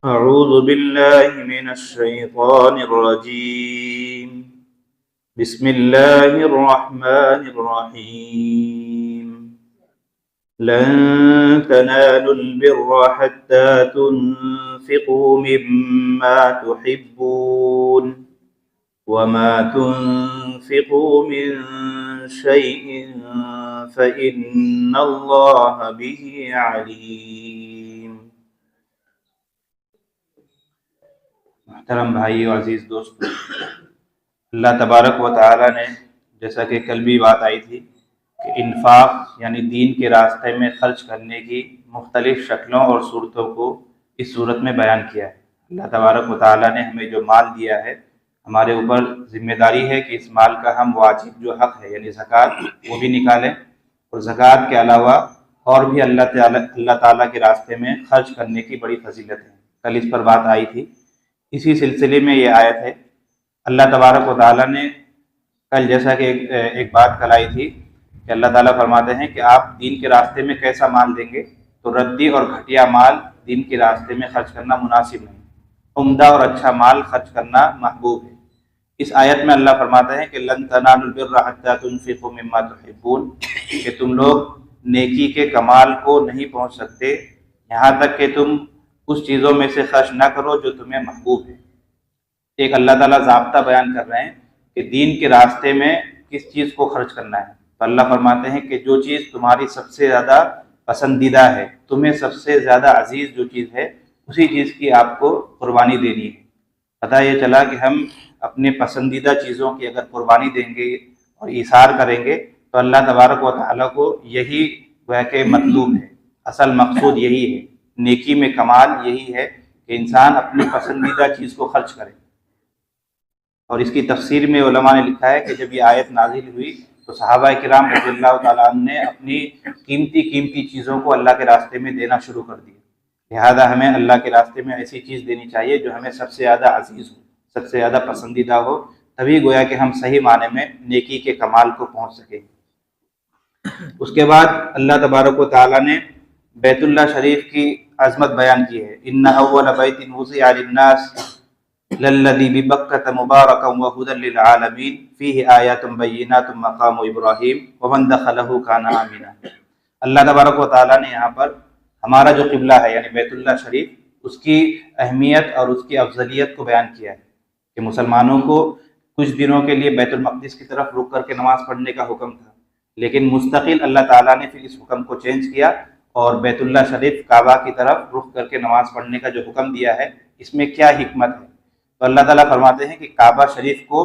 أعوذ بالله من الشيطان الرجيم بسم الله الرحمن الرحيم لن تنالوا البر حتى تنفقوا مما تحبون وما تنفقوا من شيء فإن الله به عليم۔ محترم بھائی و عزیز دوست، اللہ تبارک و تعالیٰ نے جیسا کہ کل بھی بات آئی تھی کہ انفاق یعنی دین کے راستے میں خرچ کرنے کی مختلف شکلوں اور صورتوں کو اس صورت میں بیان کیا ہے۔ اللہ تبارک و تعالیٰ نے ہمیں جو مال دیا ہے، ہمارے اوپر ذمہ داری ہے کہ اس مال کا ہم واجب جو حق ہے یعنی زکوٰۃ وہ بھی نکالیں، اور زکوٰۃ کے علاوہ اور بھی اللہ تعالیٰ کے راستے میں خرچ کرنے کی بڑی فضیلت ہے۔ کل اس پر بات آئی تھی۔ اسی سلسلے میں یہ آیت ہے۔ اللہ تبارک و تعالیٰ نے کل جیسا کہ ایک بات کل آئی تھی کہ اللہ تعالیٰ فرماتے ہیں کہ آپ دین کے راستے میں کیسا مال دیں گے، تو ردی اور گھٹیا مال دین کے راستے میں خرچ کرنا مناسب نہیں، عمدہ اور اچھا مال خرچ کرنا محبوب ہے۔ اس آیت میں اللہ فرماتے ہیں کہ لن تنالوا البر حتى تنفقوا مما تحبون، کہ تم لوگ نیکی کے کمال کو نہیں پہنچ سکتے یہاں تک کہ تم اس چیزوں میں سے خرچ نہ کرو جو تمہیں محبوب ہے۔ ایک اللہ تعالیٰ ضابطہ بیان کر رہے ہیں کہ دین کے راستے میں کس چیز کو خرچ کرنا ہے، تو اللہ فرماتے ہیں کہ جو چیز تمہاری سب سے زیادہ پسندیدہ ہے، تمہیں سب سے زیادہ عزیز جو چیز ہے، اسی چیز کی آپ کو قربانی دینی ہے۔ پتہ یہ چلا کہ ہم اپنے پسندیدہ چیزوں کی اگر قربانی دیں گے اور ایثار کریں گے تو اللہ تبارک و تعالیٰ کو یہی وہ کہ مطلوب ہے، اصل مقصود یہی ہے، نیکی میں کمال یہی ہے کہ انسان اپنی پسندیدہ چیز کو خرچ کرے۔ اور اس کی تفسیر میں علماء نے لکھا ہے کہ جب یہ آیت نازل ہوئی تو صحابہ کرام رضی اللہ تعالیٰ عنہ نے اپنی قیمتی چیزوں کو اللہ کے راستے میں دینا شروع کر دیا۔ لہذا ہمیں اللہ کے راستے میں ایسی چیز دینی چاہیے جو ہمیں سب سے زیادہ عزیز ہو، سب سے زیادہ پسندیدہ ہو، تبھی گویا کہ ہم صحیح معنی میں نیکی کے کمال کو پہنچ سکیں۔ اس کے بعد اللہ تبارک و تعالیٰ نے بیت اللہ شریف کی عظمت بیان کی ہے۔ ان اول بیت وضع للناس للذی ببکۃ مبارکا وہدی للعالمین فیہ آیات بینات مقام ابراہیم ومن دخلہ کان آمنا۔ اللہ تبارک و تعالیٰ نے یہاں پر ہمارا جو قبلہ ہے یعنی بیت اللہ شریف، اس کی اہمیت اور اس کی افضلیت کو بیان کیا ہے کہ مسلمانوں کو کچھ دنوں کے لیے بیت المقدس کی طرف رک کر کے نماز پڑھنے کا حکم تھا، لیکن مستقل اللہ تعالیٰ نے پھر اس حکم کو چینج کیا اور بیت اللہ شریف کعبہ کی طرف رخ کر کے نماز پڑھنے کا جو حکم دیا ہے، اس میں کیا حکمت ہے؟ تو اللہ تعالیٰ فرماتے ہیں کہ کعبہ شریف کو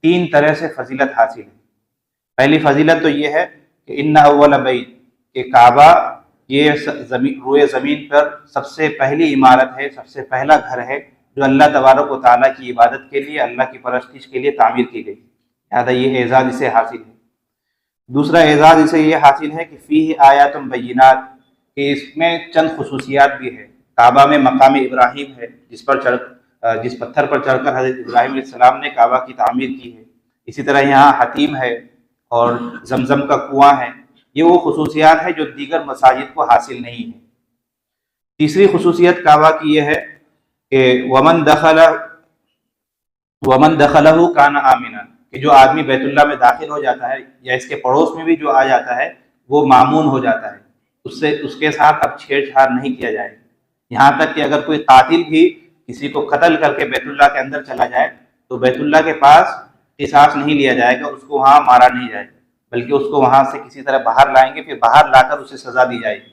3 طرح سے فضیلت حاصل ہے۔ پہلی فضیلت تو یہ ہے کہ ان اول بیت، کہ کعبہ یہ روئے زمین پر سب سے پہلی عمارت ہے، سب سے پہلا گھر ہے جو اللہ تبارک و تعالیٰ کی عبادت کے لیے، اللہ کی پرستش کے لیے تعمیر کی گئی، لہٰذا یہ اعزاز اسے حاصل ہے۔ دوسرا اعزاز اسے یہ حاصل ہے کہ فیہ آیات بینات، کہ اس میں چند خصوصیات بھی ہے۔ کعبہ میں مقام ابراہیم ہے جس پتھر پر چڑھ کر حضرت ابراہیم علیہ السلام نے کعبہ کی تعمیر کی ہے۔ اسی طرح یہاں حتیم ہے اور زمزم کا کنواں ہے۔ یہ وہ خصوصیات ہے جو دیگر مساجد کو حاصل نہیں ہے۔ تیسری خصوصیت کعبہ کی یہ ہے کہ ومن دخلہ کان آمنا، کہ جو آدمی بیت اللہ میں داخل ہو جاتا ہے یا اس کے پڑوس میں بھی جو آ جاتا ہے وہ مامون ہو جاتا ہے، اس کے ساتھ اب چھیڑ چھاڑ نہیں کیا جائے گا۔ یہاں تک کہ اگر کوئی قاتل بھی کسی کو قتل کر کے بیت اللہ کے اندر چلا جائے تو بیت اللہ کے پاس قصاص نہیں لیا جائے گا، اس کو وہاں مارا نہیں جائے گا، بلکہ اس کو وہاں سے کسی طرح باہر لائیں گے، پھر باہر لا کر اسے سزا دی جائے گی۔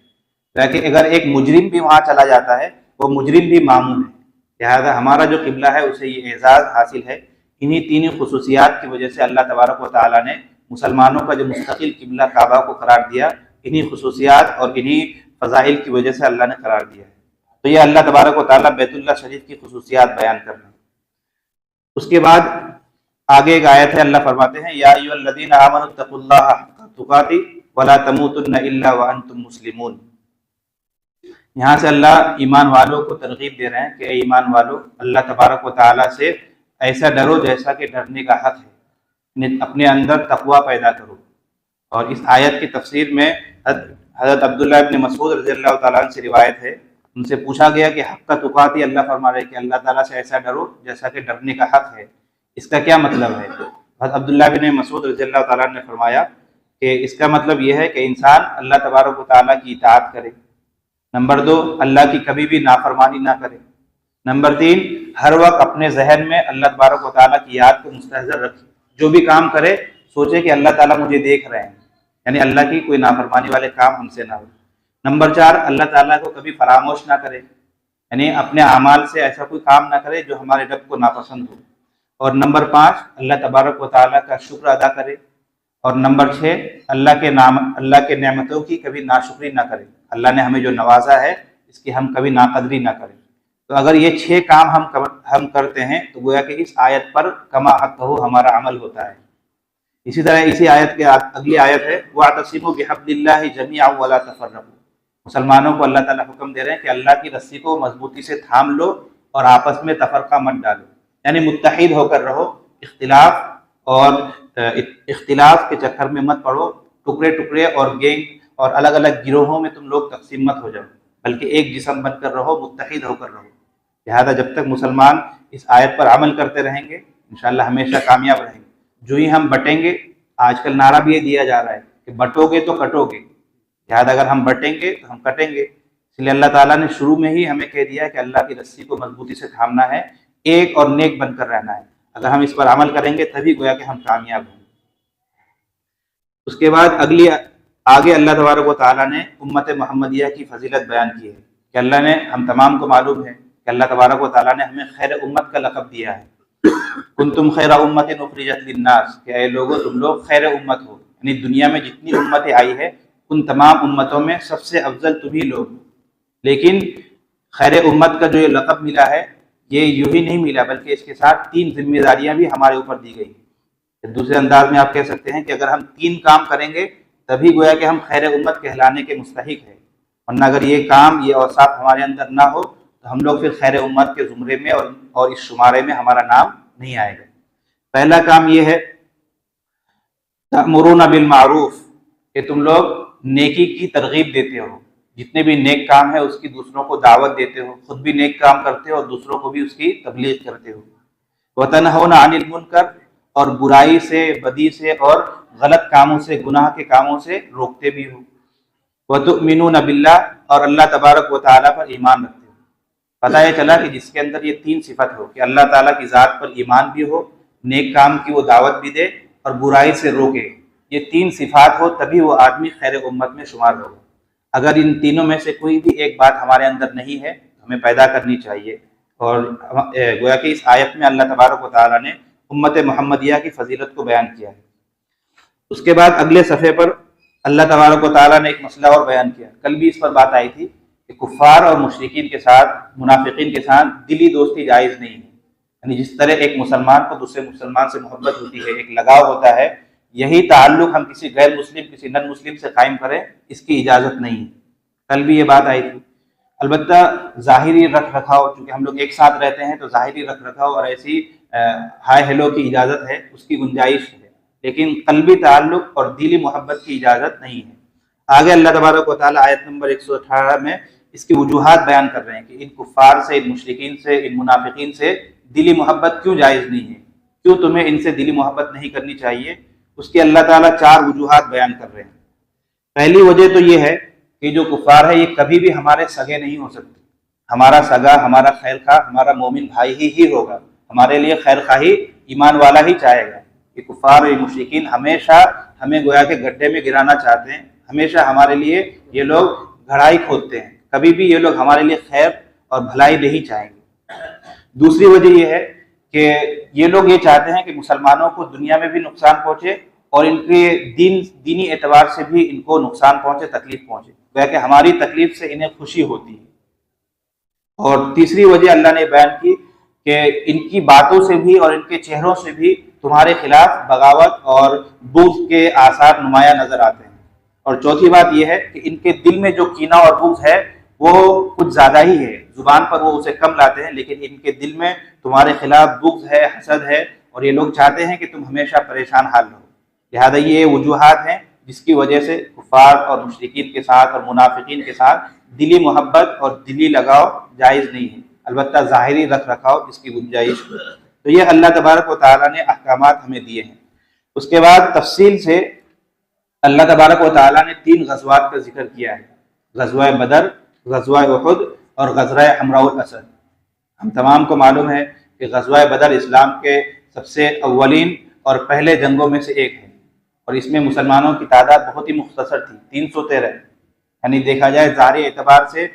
لیکن اگر ایک مجرم بھی وہاں چلا جاتا ہے، وہ مجرم بھی مامون ہے، لہذا ہمارا جو قبلہ ہے اسے یہ اعزاز حاصل ہے۔ انہی 3 خصوصیات کی وجہ سے اللہ تبارک و تعالیٰ نے مسلمانوں کا جو مستقل قبلہ کعبہ کو قرار دیا، انہی خصوصیات اور انہی فضائل کی وجہ سے اللہ نے قرار دیا ہے۔ تو یہ اللہ تبارک و تعالیٰ بیت اللہ شریف کی خصوصیات بیان کر رہے ہیں۔ اس کے بعد آگے ایک آیت ہے، اللہ فرماتے ہیں یا ایھا الذین آمنوا اتقوا اللہ حق تقاتہ ولا تموتن الا وانتم مسلمون۔ یہاں سے اللہ ایمان والوں کو ترغیب دے رہے ہیں کہ اے ایمان والو، اللہ تبارک و تعالیٰ سے ایسا ڈرو جیسا کہ ڈرنے کا حق ہے، اپنے اندر تقوی پیدا کرو۔ اور اس آیت کی تفسیر میں حضرت عبداللہ ابن مسعود رضی اللہ تعالیٰ عنہ سے روایت ہے ان سے پوچھا گیا کہ حق کا تقاتی، اللہ فرما رہے کہ اللہ تعالیٰ سے ایسا ڈرو جیسا کہ ڈرنے کا حق ہے، اس کا کیا مطلب ہے؟ حضرت عبداللہ بن مسعود رضی اللہ تعالیٰ نے فرمایا کہ اس کا مطلب یہ ہے کہ انسان اللہ تبارک و تعالیٰ کی اطاعت کرے، نمبر 2 اللہ کی کبھی بھی نافرمانی نہ کرے، نمبر 3 ہر وقت اپنے ذہن میں اللہ تبارک و تعالیٰ کی یاد کو مستحضر رکھے، جو بھی کام کرے سوچے کہ اللہ تعالیٰ مجھے دیکھ رہے ہیں، یعنی اللہ کی کوئی نافرمانی والے کام ہم سے نہ ہو۔ نمبر 4 اللہ تعالیٰ کو کبھی فراموش نہ کرے، یعنی اپنے اعمال سے ایسا کوئی کام نہ کرے جو ہمارے رب کو ناپسند ہو۔ اور نمبر 5 اللہ تبارک و تعالیٰ کا شکر ادا کرے۔ اور نمبر 6 اللہ کے نعمتوں کی کبھی ناشکری نہ کرے، اللہ نے ہمیں جو نوازا ہے اس کی ہم کبھی ناقدری نہ کریں۔ تو اگر یہ 6 کام ہم کرتے ہیں تو گویا کہ اس آیت پر کما حقہ ہمارا عمل ہوتا ہے۔ اسی طرح اسی آیت کے اگلی آیت ہے وَاعْتَصِمُوا بِحَبْلِ اللَّهِ جَمِيعًا وَلَا تَفَرَّقُوا۔ مسلمانوں کو اللہ تعالیٰ حکم دے رہے ہیں کہ اللہ کی رسی کو مضبوطی سے تھام لو اور آپس میں تفرقہ مت ڈالو، یعنی متحد ہو کر رہو، اختلاف کے چکر میں مت پڑو، ٹکڑے ٹکڑے اور گینگ اور الگ الگ گروہوں میں تم لوگ تقسیم مت ہو جاؤ، بلکہ ایک جسم بن کر رہو، متحد ہو کر رہو۔ لہذا جب تک مسلمان اس آیت پر عمل کرتے رہیں گے انشاءاللہ ہمیشہ کامیاب رہیں گے۔ جو ہی ہم بٹیں گے، آج کل نعرہ بھی یہ دیا جا رہا ہے کہ بٹو گے تو کٹو گے، لہٰذا اگر ہم بٹیں گے تو ہم کٹیں گے، اس لیے اللہ تعالیٰ نے شروع میں ہی ہمیں کہہ دیا کہ اللہ کی رسی کو مضبوطی سے تھامنا ہے، ایک اور نیک بن کر رہنا ہے۔ اگر ہم اس پر عمل کریں گے تبھی گویا کہ ہم کامیاب ہوں گے۔ اس کے بعد آگے اللہ تبارک و تعالیٰ نے امت محمدیہ کی فضیلت بیان کی ہے کہ اللہ نے، ہم تمام کو معلوم ہے کہ اللہ تبارک و تعالیٰ نے ہمیں خیر امت کا لقب دیا ہے، کنتم خیر امت اخرجت للناس، کہ اے لوگو تم لوگ خیر امت ہو، یعنی دنیا میں جتنی امتیں آئی ہے ان تمام امتوں میں سب سے افضل تم ہی لوگ ہو۔ لیکن خیر امت کا جو یہ لقب ملا ہے یہ یوں ہی نہیں ملا، بلکہ اس کے ساتھ 3 ذمہ داریاں بھی ہمارے اوپر دی گئی ہیں۔ دوسرے انداز میں آپ کہہ سکتے ہیں کہ اگر ہم 3 کام کریں گے تبھی گویا کہ ہم خیر امت کہلانے کے مستحق ہیں، ورنہ اگر یہ کام، یہ اوصاف ہمارے اندر نہ ہو تو ہم لوگ پھر خیر امت کے زمرے میں اور اس شمارے میں ہمارا نام نہیں آئے گا۔ پہلا کام یہ ہے تأمرون بالمعروف، کہ تم لوگ نیکی کی ترغیب دیتے ہو، جتنے بھی نیک کام ہے اس کی دوسروں کو دعوت دیتے ہو، خود بھی نیک کام کرتے ہو اور دوسروں کو بھی اس کی تبلیغ کرتے ہو۔ وتنہون عن المنکر، اور برائی سے، بدی سے اور غلط کاموں سے، گناہ کے کاموں سے روکتے بھی ہو۔ وتؤمنون باللہ، اور اللہ تبارک و تعالیٰ پر ایمان رکھتے ہو۔ پتہ یہ چلا کہ جس کے اندر یہ 3 صفت ہو کہ اللہ تعالیٰ کی ذات پر ایمان بھی ہو، نیک کام کی وہ دعوت بھی دے اور برائی سے روکے، یہ 3 صفات ہو تبھی وہ آدمی خیر امت میں شمار ہوگا۔ اگر ان تینوں میں سے کوئی بھی ایک بات ہمارے اندر نہیں ہے ہمیں پیدا کرنی چاہیے، اور گویا کہ اس آیت میں اللہ تبارک و تعالیٰ نے امت محمدیہ کی فضیلت کو بیان کیا ہے۔ اس کے بعد اگلے صفحے پر اللہ تبارک و تعالیٰ نے ایک مسئلہ اور بیان کیا، کل بھی اس پر بات آئی تھی کہ کفار اور مشرکین کے ساتھ، منافقین کے ساتھ دلی دوستی جائز نہیں ہے، یعنی جس طرح ایک مسلمان کو دوسرے مسلمان سے محبت ہوتی ہے، ایک لگاؤ ہوتا ہے، یہی تعلق ہم کسی غیر مسلم، کسی نن مسلم سے قائم کریں، اس کی اجازت نہیں ہے۔ کل بھی یہ بات آئی تھی۔ البتہ ظاہری رکھ رکھاؤ، چونکہ ہم لوگ ایک ساتھ رہتے ہیں تو ظاہری رکھ رکھاؤ اور ایسی ہائے ہیلو کی اجازت ہے، اس کی گنجائش ہے، لیکن قلبی تعلق اور دلی محبت کی اجازت نہیں ہے۔ آگے اللہ تبارک و تعالیٰ آیت نمبر 118 میں اس کی وجوہات بیان کر رہے ہیں کہ ان کفار سے، ان مشرکین سے، ان منافقین سے دلی محبت کیوں جائز نہیں ہے، کیوں تمہیں ان سے دلی محبت نہیں کرنی چاہیے۔ اس کے اللہ تعالیٰ 4 وجوہات بیان کر رہے ہیں۔ پہلی وجہ تو یہ ہے کہ جو کفار ہے یہ کبھی بھی ہمارے سگے نہیں ہو سکتے، ہمارا سگا، ہمارا خیر خواہ، ہمارا مومن بھائی ہی ہوگا، ہمارے لیے خیر خواہی ایمان والا ہی چاہے گا۔ یہ کفار اور مشرکین ہمیشہ ہمیں گویا کہ گڈھے میں گرانا چاہتے ہیں، ہمیشہ ہمارے لیے یہ لوگ گھڑائی کھودتے ہیں، کبھی بھی یہ لوگ ہمارے لیے خیر اور بھلائی نہیں چاہیں گے۔ دوسری وجہ یہ ہے کہ یہ لوگ یہ چاہتے ہیں کہ مسلمانوں کو دنیا میں بھی نقصان پہنچے اور ان کے دینی اعتبار سے بھی ان کو نقصان پہنچے، تکلیف پہنچے، گویا کہ ہماری تکلیف سے انہیں خوشی ہوتی ہے۔ اور تیسری وجہ اللہ نے بیان کی کہ ان کی باتوں سے بھی اور ان کے چہروں سے بھی تمہارے خلاف بغاوت اور بغض کے آثار نمایاں نظر آتے ہیں۔ اور چوتھی بات یہ ہے کہ ان کے دل میں جو کینہ اور بغض ہے وہ کچھ زیادہ ہی ہے، زبان پر وہ اسے کم لاتے ہیں، لیکن ان کے دل میں تمہارے خلاف بغض ہے، حسد ہے، اور یہ لوگ چاہتے ہیں کہ تم ہمیشہ پریشان حال رہو۔ لہذا یہ وجوہات ہیں جس کی وجہ سے کفار اور مشرکین کے ساتھ اور منافقین کے ساتھ دلی محبت اور دلی لگاؤ جائز نہیں ہے، البتہ ظاہری رکھ رکھاؤ اس کی گنجائش ہے۔ تو یہ اللہ تبارک و تعالیٰ نے احکامات ہمیں دیے ہیں۔ اس کے بعد تفصیل سے اللہ تبارک و تعالیٰ نے 3 غزوات کا ذکر کیا ہے، غزوہ بدر، غزوہ احد اور غزوہ حمراء الاسد۔ ہم تمام کو معلوم ہے کہ غزوہ بدر اسلام کے سب سے اولین اور پہلے جنگوں میں سے ایک ہے، اور اس میں مسلمانوں کی تعداد بہت ہی مختصر تھی، 313، یعنی دیکھا جائے ظاہری اعتبار سے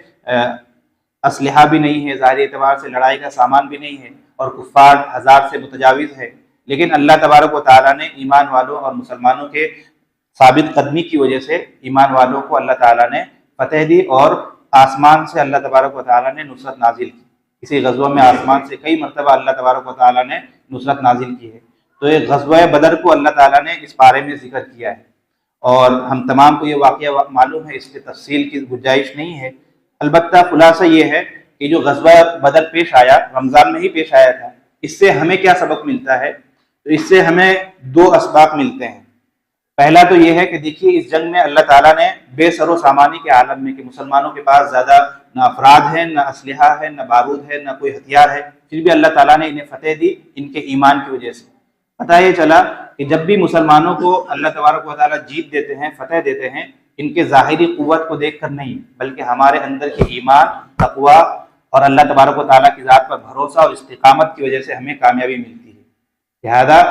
اسلحہ بھی نہیں ہے، ظاہری اعتبار سے لڑائی کا سامان بھی نہیں ہے، اور کفار 1000 سے متجاوز ہے، لیکن اللہ تبارک و تعالیٰ نے ایمان والوں اور مسلمانوں کے ثابت قدمی کی وجہ سے ایمان والوں کو اللہ تعالیٰ نے فتح دی، اور آسمان سے اللہ تبارک و تعالیٰ نے نصرت نازل کی۔ اسی غزوہ میں آسمان سے کئی مرتبہ اللہ تبارک و تعالیٰ نے نصرت نازل کی ہے۔ تو یہ غزوہ بدر کو اللہ تعالیٰ نے اس بارے میں ذکر کیا ہے، اور ہم تمام کو یہ واقعہ معلوم ہے، اس کی تفصیل کی گنجائش نہیں ہے۔ البتہ خلاصہ یہ ہے کہ جو غزوہ بدر پیش آیا، رمضان میں ہی پیش آیا تھا، اس سے ہمیں کیا سبق ملتا ہے؟ تو اس سے ہمیں 2 اسباق ملتے ہیں۔ پہلا تو یہ ہے کہ دیکھیے اس جنگ میں اللہ تعالیٰ نے بے سر و سامانی کے عالم میں کہ مسلمانوں کے پاس زیادہ نہ افراد ہیں، نہ اسلحہ ہے، نہ بارود ہے، نہ کوئی ہتھیار ہے، پھر بھی اللہ تعالیٰ نے انہیں فتح دی ان کے ایمان کی وجہ سے۔ پتہ یہ چلا کہ جب بھی مسلمانوں کو اللہ تبارک و تعالیٰ جیت دیتے ہیں، فتح دیتے ہیں، ان کے ظاہری قوت کو دیکھ کر نہیں، بلکہ ہمارے اندر کے ایمان، تقویٰ اور اللہ تبارک و تعالیٰ کی ذات پر بھروسہ اور استقامت کی وجہ سے ہمیں کامیابی ملتی ہے۔ لہذا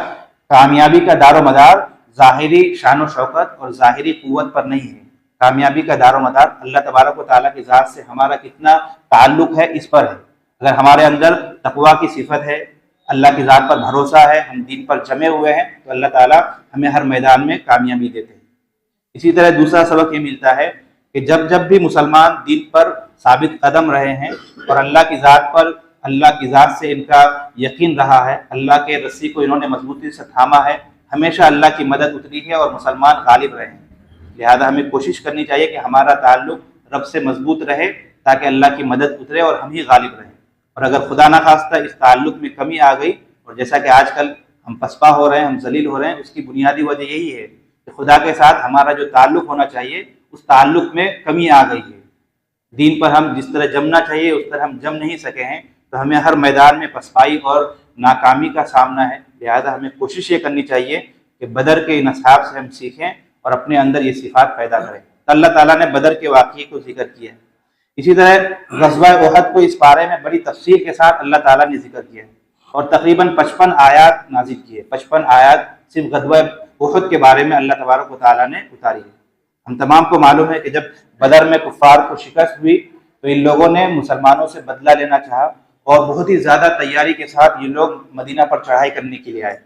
کامیابی کا دار و مدار ظاہری شان و شوکت اور ظاہری قوت پر نہیں ہے، کامیابی کا دار و مدار اللہ تبارک و تعالیٰ کی ذات سے ہمارا کتنا تعلق ہے اس پر ہے۔ اگر ہمارے اندر تقویٰ کی صفت ہے، اللہ کی ذات پر بھروسہ ہے، ہم دین پر جمے ہوئے ہیں، تو اللہ تعالیٰ ہمیں ہر میدان میں کامیابی دیتے ہیں۔ اسی طرح دوسرا سبق یہ ملتا ہے کہ جب بھی مسلمان دین پر ثابت قدم رہے ہیں اور اللہ کی ذات پر، اللہ کی ذات سے ان کا یقین رہا ہے، اللہ کے رسی کو انہوں نے مضبوطی سے تھاما ہے، ہمیشہ اللہ کی مدد اتری ہے اور مسلمان غالب رہے ہیں۔ لہذا ہمیں کوشش کرنی چاہیے کہ ہمارا تعلق رب سے مضبوط رہے تاکہ اللہ کی مدد اترے اور ہم ہی غالب رہیں۔ اور اگر خدا نخواستہ اس تعلق میں کمی آ گئی، اور جیسا کہ آج کل ہم پسپا ہو رہے ہیں، ہم ذلیل ہو رہے ہیں، اس کی بنیادی وجہ یہی ہے کہ خدا کے ساتھ ہمارا جو تعلق ہونا چاہیے اس تعلق میں کمی آ گئی ہے۔ دین پر ہم جس طرح جمنا چاہیے اس طرح ہم جم نہیں سکے ہیں، تو ہمیں ہر میدان میں پسپائی اور ناکامی کا سامنا ہے۔ لہذا ہمیں کوشش یہ کرنی چاہیے کہ بدر کے ان اصحاب سے ہم سیکھیں اور اپنے اندر یہ صفات پیدا کریں۔ اللہ تعالیٰ نے بدر کے واقعے کو ذکر کیا ہے۔ اسی طرح غزوہ احد کو اس بارے میں بڑی تفصیل کے ساتھ اللہ تعالیٰ نے ذکر کیا ہے، اور تقریباً 55 آیات نازل کی ہے۔ 55 آیات صرف غزوہ احد کے بارے میں اللہ تبارک و تعالیٰ نے اتاری ہے۔ ہم تمام کو معلوم ہے کہ جب بدر میں کفار کو شکست ہوئی تو ان لوگوں نے مسلمانوں سے بدلہ لینا چاہا، اور بہت ہی زیادہ تیاری کے ساتھ یہ لوگ مدینہ پر چڑھائی کرنے کے لیے آئے۔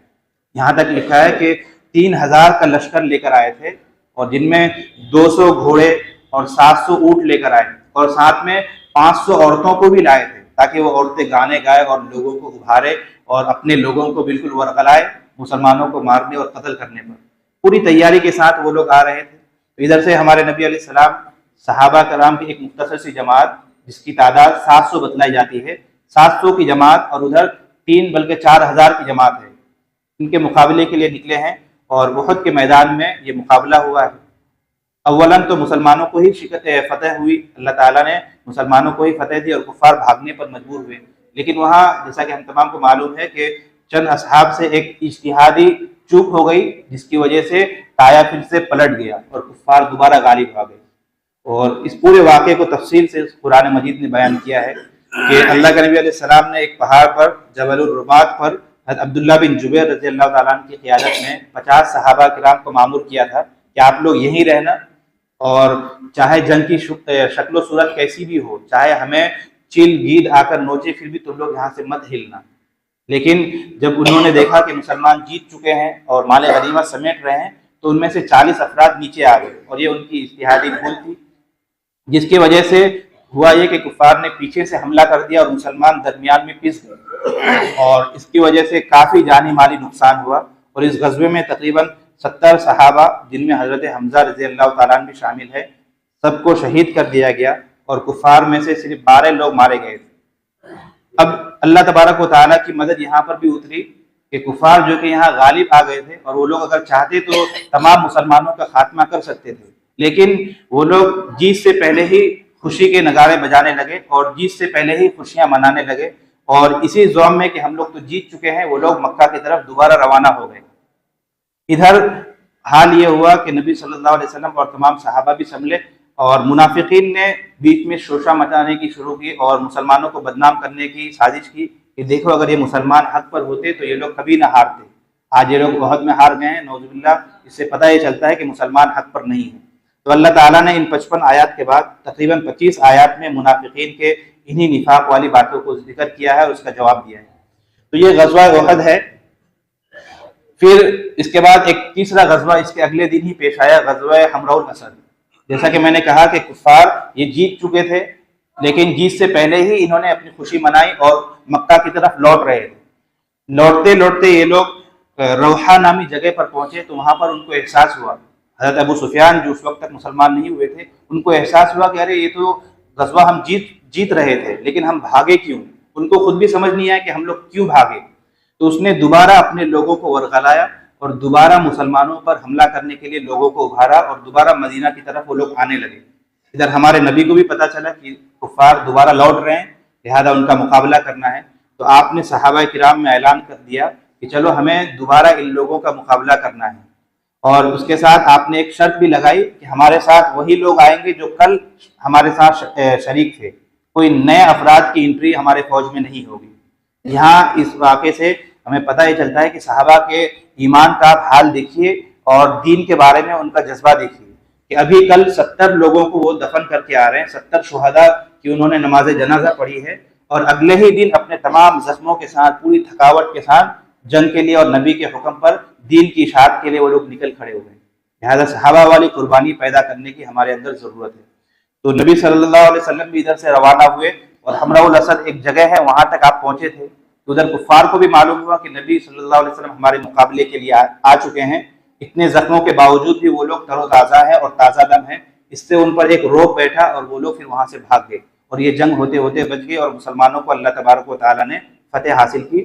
یہاں تک لکھا ہے کہ 3000 کا لشکر لے کر آئے تھے، اور جن میں 200 گھوڑے اور 700 اونٹ لے کر آئے، اور ساتھ میں 500 عورتوں کو بھی لائے تھے تاکہ وہ عورتیں گانے گائے اور لوگوں کو ابھارے اور اپنے لوگوں کو بالکل ورغلائے مسلمانوں کو مارنے اور قتل کرنے پر۔ پوری تیاری کے ساتھ وہ لوگ آ رہے تھے۔ تو ادھر سے ہمارے نبی علیہ السلام، صحابہ کرام کی ایک مختصر سی جماعت جس کی تعداد 700 بتلائی جاتی ہے، 700 کی جماعت، اور ادھر 3 بلکہ 4000 کی جماعت ہے، ان کے مقابلے کے لیے نکلے ہیں، اور احد کے میدان میں یہ مقابلہ ہوا ہے۔ اولاً تو مسلمانوں کو ہی فتح ہوئی، اللہ تعالیٰ نے مسلمانوں کو ہی فتح دی اور کفار بھاگنے پر مجبور ہوئے، لیکن وہاں جیسا کہ ہم تمام کو معلوم ہے کہ چند اصحاب سے ایک اجتہادی چوک ہو گئی، جس کی وجہ سے تایا پھر سے پلٹ گیا اور کفار دوبارہ غالب آ گئے۔ اور اس پورے واقعے کو تفصیل سے قرآن مجید نے بیان کیا ہے کہ اللہ کے نبی علیہ السلام نے ایک پہاڑ پر جبل الرباط پر حضرت عبداللہ بن جبیر رضی اللہ تعالیٰ عنہ کی قیادت میں 50 صحابہ کرام کو مامور کیا تھا کہ آپ لوگ یہیں رہنا، اور چاہے جنگ کی شکل و صورت کیسی بھی ہو، چاہے ہمیں چیل گید آ کر نوچے، پھر بھی تم لوگ یہاں سے مت ہلنا۔ لیکن جب انہوں نے دیکھا کہ مسلمان جیت چکے ہیں اور مال غنیمت سمیٹ رہے ہیں، تو ان میں سے 40 افراد نیچے آ گئے، اور یہ ان کی اجتہادی بھول تھی، جس کی وجہ سے ہوا یہ کہ کفار نے پیچھے سے حملہ کر دیا اور مسلمان درمیان میں پس گئے، اور اس کی وجہ سے کافی جانی مالی نقصان ہوا۔ اور اس غزوے میں تقریباً 70 صحابہ، جن میں حضرت حمزہ رضی اللہ تعالیٰ عنہ بھی شامل ہے، سب کو شہید کر دیا گیا، اور کفار میں سے صرف 12 لوگ مارے گئے تھے۔ اب اللہ تبارک و تعالیٰ کی مدد یہاں پر بھی اتری کہ کفار جو کہ یہاں غالب آ گئے تھے، اور وہ لوگ اگر چاہتے تو تمام مسلمانوں کا خاتمہ کر سکتے تھے، لیکن وہ لوگ جیت سے پہلے ہی خوشی کے نغارے بجانے لگے اور جیت سے پہلے ہی خوشیاں منانے لگے، اور اسی زوم میں کہ ہم لوگ تو جیت چکے ہیں، وہ لوگ مکہ کی طرف دوبارہ روانہ ہو گئے۔ ادھر حال یہ ہوا کہ نبی صلی اللہ علیہ وسلم اور تمام صحابہ بھی سنبھلے، اور منافقین نے بیچ میں شوشہ مچانے کی شروع کی اور مسلمانوں کو بدنام کرنے کی سازش کی کہ دیکھو اگر یہ مسلمان حق پر ہوتے تو یہ لوگ کبھی نہ ہارتے، آج یہ لوگ احد میں ہار گئے ہیں، نعوذ باللہ۔ اس سے پتہ یہ چلتا ہے کہ مسلمان حق پر نہیں ہے۔ تو اللہ تعالیٰ نے ان 55 آیات کے بعد تقریباً 25 آیات میں منافقین کے انہی نفاق والی باتوں کو ذکر کیا ہے اور اس کا جواب دیا ہے۔ تو یہ غزوہ احد ہے۔ پھر اس کے بعد ایک تیسرا غزوہ اس کے اگلے دن ہی پیش آیا، غزوہ حمراء الاسد۔ جیسا کہ میں نے کہا کہ کفار یہ جیت چکے تھے، لیکن جیت سے پہلے ہی انہوں نے اپنی خوشی منائی اور مکہ کی طرف لوٹ رہے تھے۔ لوٹتے لوٹتے یہ لوگ روحہ نامی جگہ پر پہنچے تو وہاں پر ان کو احساس ہوا، حضرت ابو سفیان جو اس وقت تک مسلمان نہیں ہوئے تھے، ان کو احساس ہوا کہ ارے یہ تو غزوہ ہم جیت رہے تھے لیکن ہم بھاگے کیوں؟ ان کو خود بھی سمجھ نہیں آیا کہ ہم لوگ کیوں بھاگے۔ تو اس نے دوبارہ اپنے لوگوں کو ورغلایا اور دوبارہ مسلمانوں پر حملہ کرنے کے لیے لوگوں کو ابھارا، اور دوبارہ مدینہ کی طرف وہ لوگ آنے لگے۔ ادھر ہمارے نبی کو بھی پتہ چلا کہ کفار دوبارہ لوٹ رہے ہیں، لہذا ان کا مقابلہ کرنا ہے۔ تو آپ نے صحابہ کرام میں اعلان کر دیا کہ چلو ہمیں دوبارہ ان لوگوں کا مقابلہ کرنا ہے، اور اس کے ساتھ آپ نے ایک شرط بھی لگائی کہ ہمارے ساتھ وہی لوگ آئیں گے جو کل ہمارے ساتھ شریک تھے، کوئی نئے افراد کی انٹری ہمارے فوج میں نہیں ہوگی۔ یہاں اس واقعے سے ہمیں پتہ یہ چلتا ہے کہ صحابہ کے ایمان کا حال دیکھیے اور دین کے بارے میں ان کا جذبہ دیکھیے کہ ابھی کل 70 لوگوں کو وہ دفن کر کے آ رہے ہیں، 70 شہداء کی انہوں نے نماز جنازہ پڑھی ہے، اور اگلے ہی دن اپنے تمام زخموں کے ساتھ پوری تھکاوٹ کے ساتھ جنگ کے لیے اور نبی کے حکم پر دین کی اشاعت کے لیے وہ لوگ نکل کھڑے ہوئے ہیں۔ لہذا صحابہ والی قربانی پیدا کرنے کی ہمارے اندر ضرورت ہے۔ تو نبی صلی اللہ علیہ وسلم بھی ادھر سے روانہ ہوئے اور حمراء الاسد ایک جگہ ہے، وہاں تک آپ پہنچے تھے تو ادھر کفار کو بھی معلوم ہوا کہ نبی صلی اللہ علیہ وسلم ہمارے مقابلے کے لیے آ چکے ہیں۔ اتنے زخموں کے باوجود بھی وہ لوگ تر و تازہ ہے اور تازہ دم ہے، اس سے ان پر ایک روب بیٹھا اور وہ لوگ پھر وہاں سے بھاگ گئے، اور یہ جنگ ہوتے ہوتے بچ گئی اور مسلمانوں کو اللہ تبارک و تعالیٰ نے فتح حاصل کی۔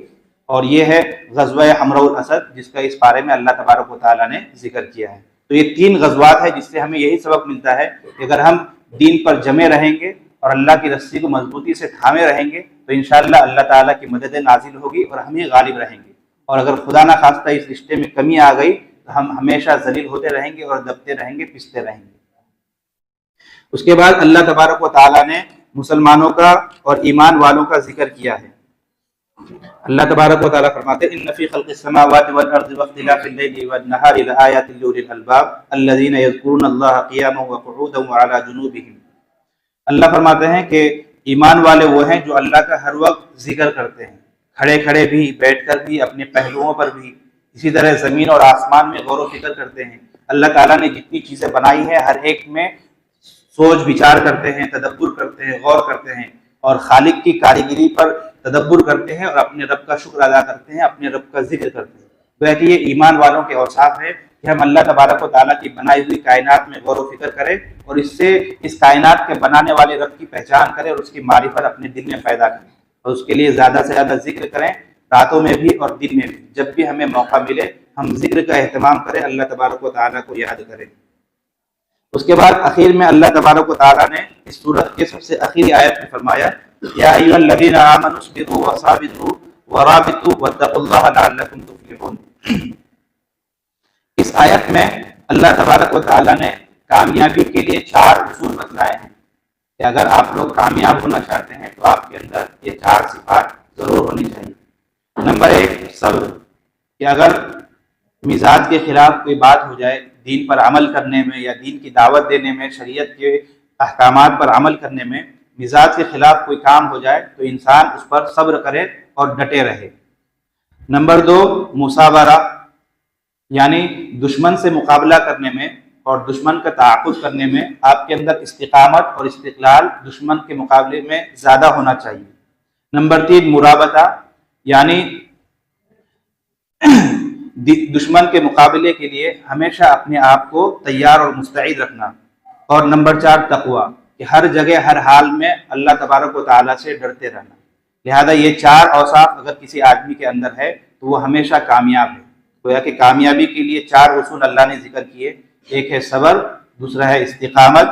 اور یہ ہے غزوہ حمراء الاسد جس کا اس بارے میں اللہ تبارک و تعالیٰ نے ذکر کیا ہے۔ تو یہ 3 غزوات ہے جس سے ہمیں یہی سبق ملتا ہے کہ اگر ہم دین پر جمے رہیں گے اور اللہ کی رسی کو مضبوطی سے تھامے رہیں گے تو انشاءاللہ اللہ تعالیٰ کی مدد نازل ہوگی اور ہم ہی غالب رہیں گے، اور اگر خدا نہ خواستہ اس رشتے میں کمی آ گئی تو ہم ہمیشہ ذلیل ہوتے رہیں گے اور دبتے رہیں گے، پستے رہیں گے۔ اس کے بعد اللہ تبارک و تعالیٰ نے مسلمانوں کا اور ایمان والوں کا ذکر کیا ہے۔ اللہ تبارک و تعالیٰ فرماتے ہیں ان فی خلق السماوات والارض واختلاف اللیل والنہار لآیات لأولی الالباب الذین یذکرون اللہ قیاما وقعودا وعلی جنوبہم۔ اللہ فرماتے ہیں کہ ایمان والے وہ ہیں جو اللہ کا ہر وقت ذکر کرتے ہیں، کھڑے کھڑے بھی، بیٹھ کر بھی، اپنے پہلوؤں پر بھی، اسی طرح زمین اور آسمان میں غور و فکر کرتے ہیں۔ اللہ تعالیٰ نے جتنی چیزیں بنائی ہیں ہر ایک میں سوچ بچار کرتے ہیں، تدبر کرتے ہیں، غور کرتے ہیں، اور خالق کی کاریگری پر تدبر کرتے ہیں اور اپنے رب کا شکر ادا کرتے ہیں، اپنے رب کا ذکر کرتے ہیں۔ گویا کہ یہ ایمان والوں کے اوصاف ہے کہ ہم اللہ تبارک و تعالیٰ کی بنائی ہوئی کائنات میں غور و فکر کریں اور اس سے اس کائنات کے بنانے والے رب کی پہچان کریں اور اس کی معرفت اپنے دل میں پیدا کریں، اور اس کے لیے زیادہ سے زیادہ ذکر کریں، راتوں میں بھی اور دن میں بھی، جب بھی ہمیں موقع ملے ہم ذکر کا اہتمام کریں، اللہ تبارک و تعالیٰ کو یاد کریں۔ اس کے بعد اخیر میں اللہ تبارک و تعالیٰ نے اس سورت کے سب سے اخیری آیت میں فرمایا یا ایھا الذین آمنوا اصبروا وصابروا ورابطوا واتقوا اللہ لعلکم تفلحون۔ اس آیت میں اللہ تبارک و تعالیٰ نے کامیابی کے لیے 4 اصول بتلائے ہیں کہ اگر آپ لوگ کامیاب ہونا چاہتے ہیں تو آپ کے اندر یہ 4 صفات ضرور ہونی چاہیے۔ نمبر 1 صبر، کہ اگر مزاج کے خلاف کوئی بات ہو جائے، دین پر عمل کرنے میں یا دین کی دعوت دینے میں، شریعت کے احکامات پر عمل کرنے میں مزاج کے خلاف کوئی کام ہو جائے تو انسان اس پر صبر کرے اور ڈٹے رہے۔ نمبر 2 مصابرہ، یعنی دشمن سے مقابلہ کرنے میں اور دشمن کا تعاقب کرنے میں آپ کے اندر استقامت اور استقلال دشمن کے مقابلے میں زیادہ ہونا چاہیے۔ نمبر 3 مرابطہ، یعنی دشمن کے مقابلے کے لیے ہمیشہ اپنے آپ کو تیار اور مستعد رکھنا۔ اور نمبر 4 تقویٰ، کہ ہر جگہ ہر حال میں اللہ تبارک و تعالیٰ سے ڈرتے رہنا۔ لہذا یہ 4 اوصاف اگر کسی آدمی کے اندر ہے تو وہ ہمیشہ کامیاب ہے۔ گویا کہ کامیابی کے لیے 4 اصول اللہ نے ذکر کیے، ایک ہے صبر، دوسرا ہے استقامت،